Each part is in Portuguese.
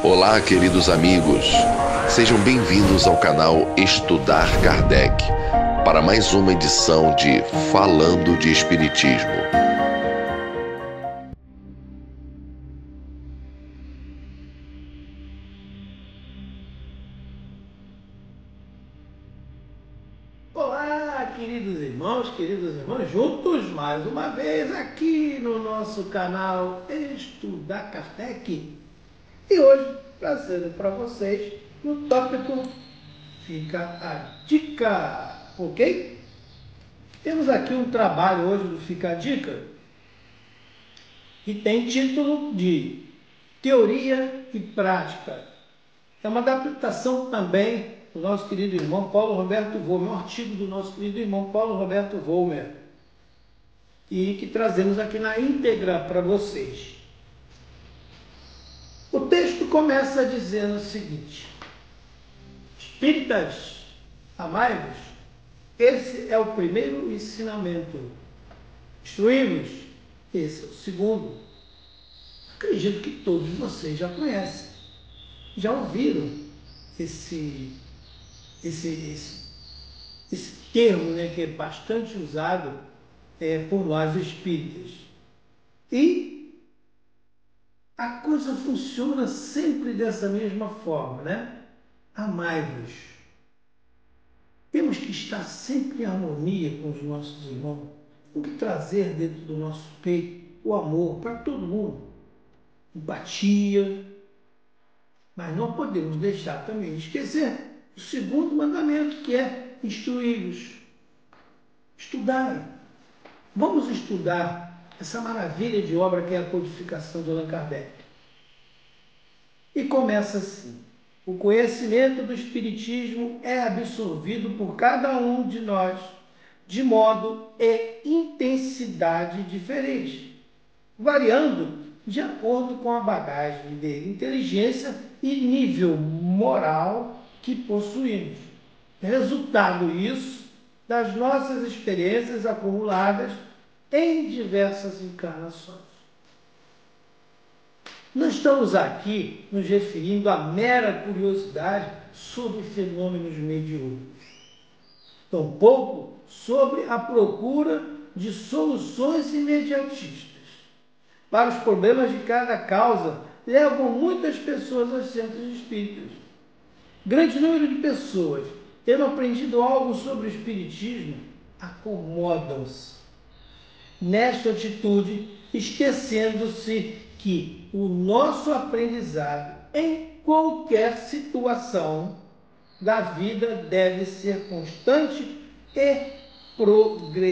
Olá, queridos amigos. Sejam bem-vindos ao canal Estudar Kardec, para mais uma edição de Falando de Espiritismo. Olá, queridos irmãos, juntos mais uma vez aqui no nosso canal Estudar Kardec. E hoje, trazendo para vocês no tópico Fica a Dica, ok? Temos aqui um trabalho hoje do Fica a Dica que tem título de Teoria e Prática. É uma adaptação também do nosso querido irmão Paulo Roberto Volmer, um artigo do nosso querido irmão Paulo Roberto Volmer, e que trazemos aqui na íntegra para vocês. O texto começa dizendo o seguinte: Espíritas, amai-vos, esse é o primeiro ensinamento. Instruí-vos, esse é o segundo. Acredito que todos vocês já conhecem, já ouviram esse termo, né, que é bastante usado por nós espíritas. E a coisa funciona sempre dessa mesma forma, né? Amai-vos. Temos que estar sempre em harmonia com os nossos irmãos. Temos que trazer dentro do nosso peito o amor para todo mundo. Empatia. Mas não podemos deixar também de esquecer o segundo mandamento, que é instruí-los. Estudai. Vamos estudar essa maravilha de obra que é a codificação de Allan Kardec. E começa assim: o conhecimento do Espiritismo é absorvido por cada um de nós de modo e intensidade diferente, variando de acordo com a bagagem de inteligência e nível moral que possuímos. Resultado isso das nossas experiências acumuladas em diversas encarnações. Não estamos aqui nos referindo à mera curiosidade sobre fenômenos mediúnicos, tampouco sobre a procura de soluções imediatistas. Para os problemas de cada causa, levam muitas pessoas aos centros espíritas. Grande número de pessoas, tendo aprendido algo sobre o espiritismo, acomodam-se nesta atitude, esquecendo-se que o nosso aprendizado em qualquer situação da vida deve ser constante e progressivo.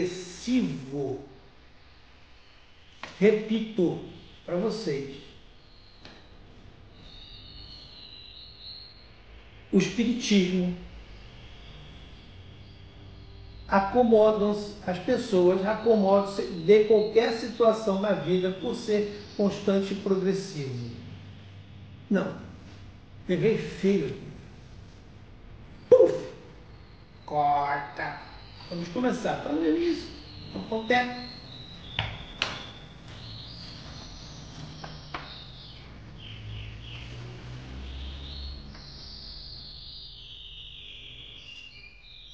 Repito para vocês: o Espiritismo as pessoas acomodam-se de qualquer situação da vida por ser constante e progressivo. Não. Peguei feio aqui. Puf! Corta. Vamos começar. Está vendo isso? Acontece.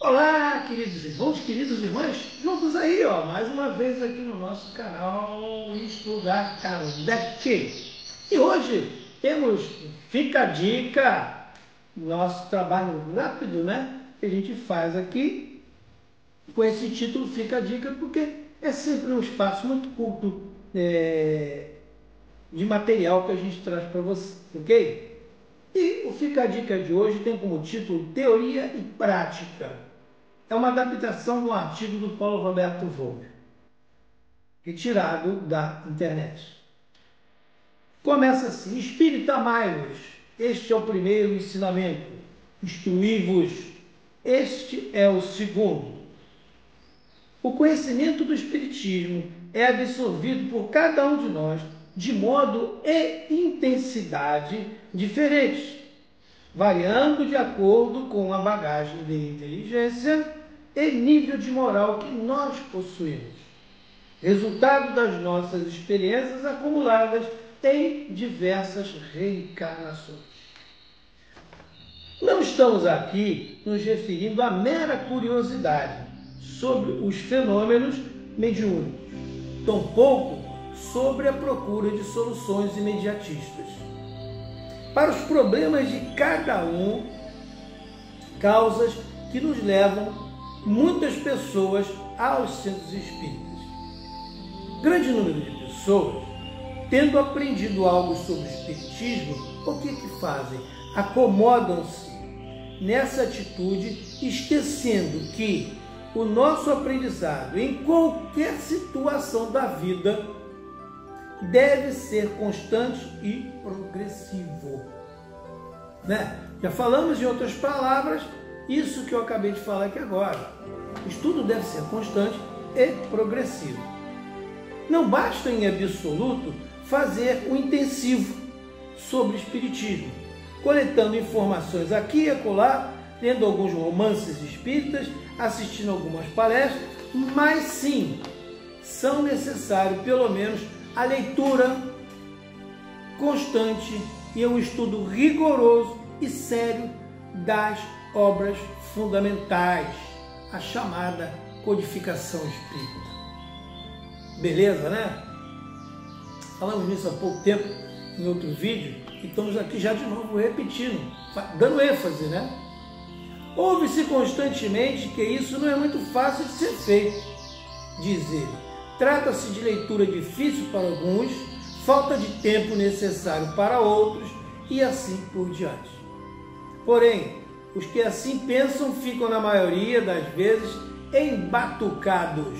Olá, queridos irmãos, juntos aí, ó, mais uma vez aqui no nosso canal Estudar Kardec. E hoje temos Fica a Dica, nosso trabalho rápido, né, que a gente faz aqui com esse título Fica a Dica, porque é sempre um espaço muito curto de material que a gente traz para você, ok? E o Fica a Dica de hoje tem como título Teoria e Prática. É uma adaptação de um artigo do Paulo Roberto Volmer, retirado da internet. Começa assim: Espírita, amai-vos, este é o primeiro ensinamento. Instruí-vos, este é o segundo. O conhecimento do Espiritismo é absorvido por cada um de nós de modo e intensidade diferentes, variando de acordo com a bagagem de inteligência e nível de moral que nós possuímos, resultado das nossas experiências acumuladas em diversas reencarnações. Não estamos aqui nos referindo à mera curiosidade sobre os fenômenos mediúnicos, tampouco sobre a procura de soluções imediatistas. Para os problemas de cada um, causas que nos levam muitas pessoas aos centros espíritas. Grande número de pessoas, tendo aprendido algo sobre o espiritismo, o que fazem? Acomodam-se nessa atitude, esquecendo que o nosso aprendizado em qualquer situação da vida deve ser constante e progressivo. Né? Já falamos em outras palavras, isso que eu acabei de falar aqui agora. O estudo deve ser constante e progressivo. Não basta em absoluto fazer um intensivo sobre o espiritismo, coletando informações aqui e acolá, lendo alguns romances espíritas, assistindo algumas palestras, mas sim, são necessários pelo menos a leitura constante e um estudo rigoroso e sério das obras fundamentais, a chamada codificação espírita. Beleza, né? Falamos nisso há pouco tempo em outro vídeo e estamos aqui já de novo repetindo, dando ênfase, né? Ouve-se constantemente que isso não é muito fácil de ser feito, diz ele. Trata-se de leitura difícil para alguns, falta de tempo necessário para outros e assim por diante. Porém, os que assim pensam ficam, na maioria das vezes, embatucados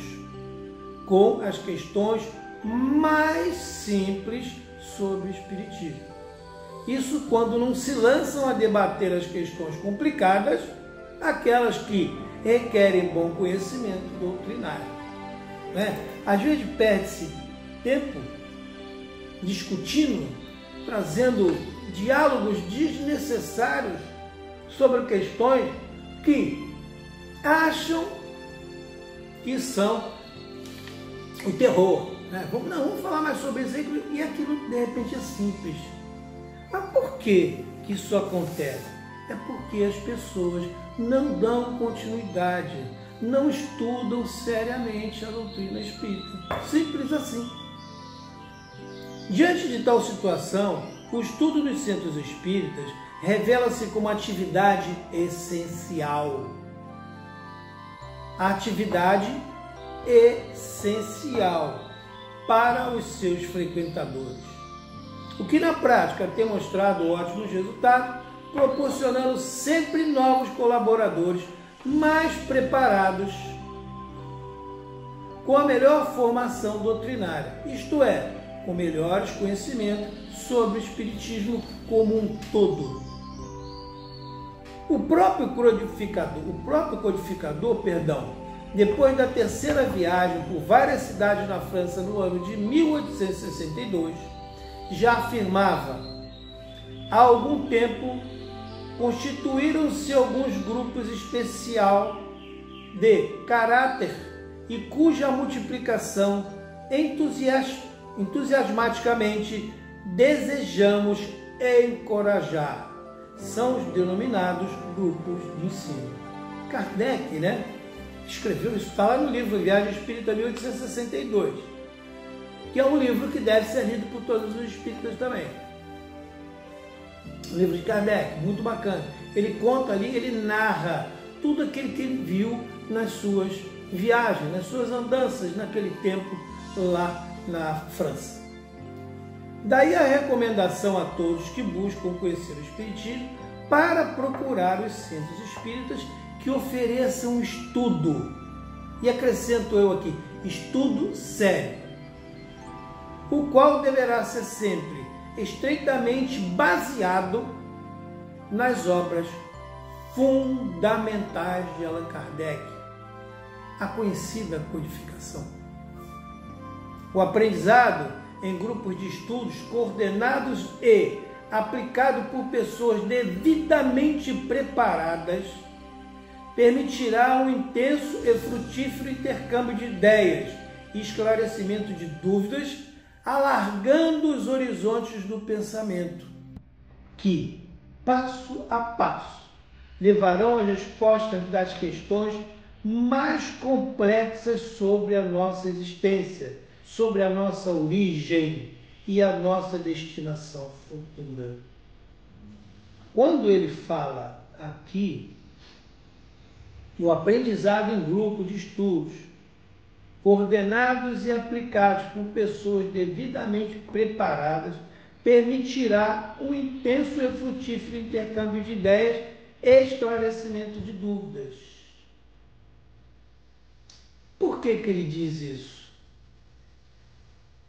com as questões mais simples sobre o espiritismo. Isso quando não se lançam a debater as questões complicadas, aquelas que requerem bom conhecimento doutrinário. Né? Às vezes perde-se tempo discutindo, trazendo diálogos desnecessários sobre questões que acham que são o terror. Né? Vamos falar mais sobre isso aí, e aquilo de repente é simples. Mas por que isso acontece? É porque as pessoas não dão continuidade, não estudam seriamente a doutrina espírita. Simples assim. Diante de tal situação, o estudo dos centros espíritas revela-se como atividade essencial. A atividade essencial para os seus frequentadores. O que na prática tem mostrado ótimos resultados, proporcionando sempre novos colaboradores mais preparados com a melhor formação doutrinária, isto é, com melhores conhecimentos sobre o espiritismo como um todo. O próprio codificador, depois da terceira viagem por várias cidades na França no ano de 1862, já afirmava: há algum tempo constituíram-se alguns grupos especial de caráter e cuja multiplicação entusiasmaticamente desejamos encorajar. São os denominados grupos de ensino. Kardec, né, escreveu isso, está lá no livro Viagem Espírita 1862, que é um livro que deve ser lido por todos os espíritas também. O livro de Kardec, muito bacana. Ele conta ali, ele narra tudo aquilo que ele viu nas suas viagens, nas suas andanças naquele tempo lá na França. Daí a recomendação a todos que buscam conhecer o espiritismo para procurar os centros espíritas que ofereçam estudo. E acrescento eu aqui, estudo sério, o qual deverá ser sempre estreitamente baseado nas obras fundamentais de Allan Kardec, a conhecida codificação. O aprendizado em grupos de estudos coordenados e aplicado por pessoas devidamente preparadas permitirá um intenso e frutífero intercâmbio de ideias e esclarecimento de dúvidas, alargando os horizontes do pensamento, que, passo a passo, levarão às respostas das questões mais complexas sobre a nossa existência, sobre a nossa origem e a nossa destinação futura. Quando ele fala aqui no aprendizado em grupo de estudos, coordenados e aplicados por pessoas devidamente preparadas, permitirá um intenso e frutífero intercâmbio de ideias e esclarecimento de dúvidas. Por que ele diz isso?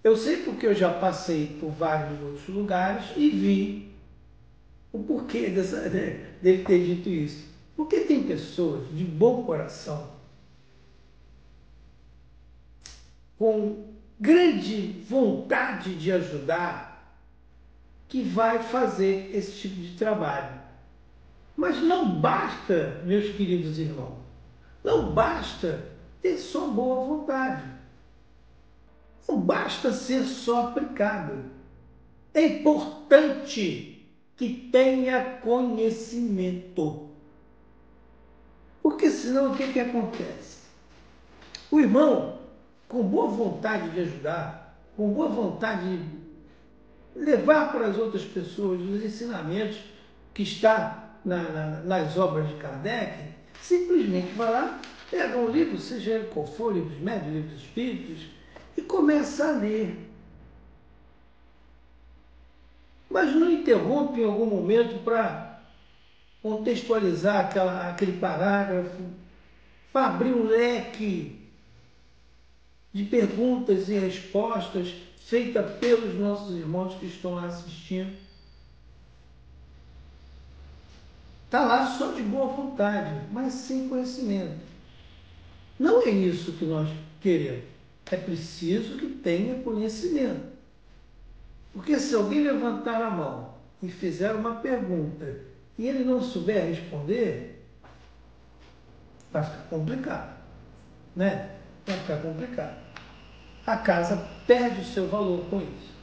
Eu sei porque eu já passei por vários outros lugares e vi o porquê dele ter dito isso. Porque tem pessoas de bom coração, com grande vontade de ajudar, que vai fazer esse tipo de trabalho. Mas não basta, meus queridos irmãos, não basta ter só boa vontade. Não basta ser só aplicado. É importante que tenha conhecimento. Porque senão o que acontece? O irmão, com boa vontade de ajudar, com boa vontade de levar para as outras pessoas os ensinamentos que está nas obras de Kardec, simplesmente vai lá, pega um livro, seja ele qual for, livro dos médiuns, livro dos espíritos, e começa a ler. Mas não interrompe em algum momento para contextualizar aquele parágrafo, para abrir um leque de perguntas e respostas feitas pelos nossos irmãos que estão lá assistindo. Está lá só de boa vontade, mas sem conhecimento. Não é isso que nós queremos. É preciso que tenha conhecimento. Porque se alguém levantar a mão e fizer uma pergunta e ele não souber responder, vai ficar complicado. Né? Vai ficar complicado. A casa perde o seu valor com isso.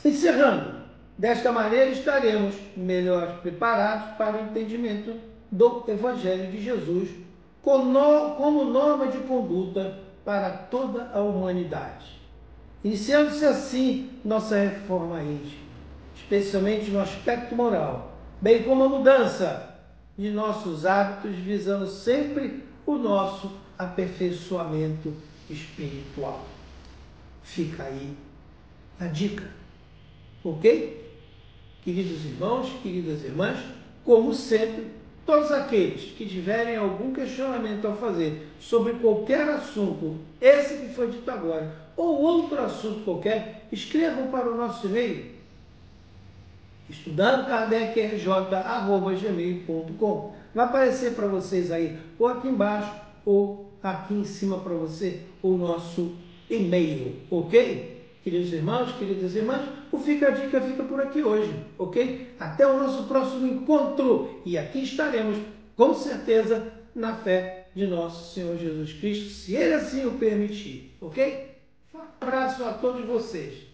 Encerrando, desta maneira estaremos melhor preparados para o entendimento do Evangelho de Jesus como norma de conduta para toda a humanidade. Iniciando-se assim nossa reforma íntima, especialmente no aspecto moral, bem como a mudança de nossos hábitos, visando sempre o nosso aperfeiçoamento espiritual. Fica aí a dica, ok? Queridos irmãos, queridas irmãs, como sempre, todos aqueles que tiverem algum questionamento a fazer sobre qualquer assunto, esse que foi dito agora, ou outro assunto qualquer, escrevam para o nosso e-mail, estudandokardecrj@gmail.com. Vai aparecer para vocês aí, ou aqui embaixo, ou aqui em cima para você, o nosso e-mail, ok? Queridos irmãos, queridas irmãs, o Fica a Dica fica por aqui hoje, ok? Até o nosso próximo encontro, e aqui estaremos, com certeza, na fé de nosso Senhor Jesus Cristo, se Ele assim o permitir, ok? Um abraço a todos vocês.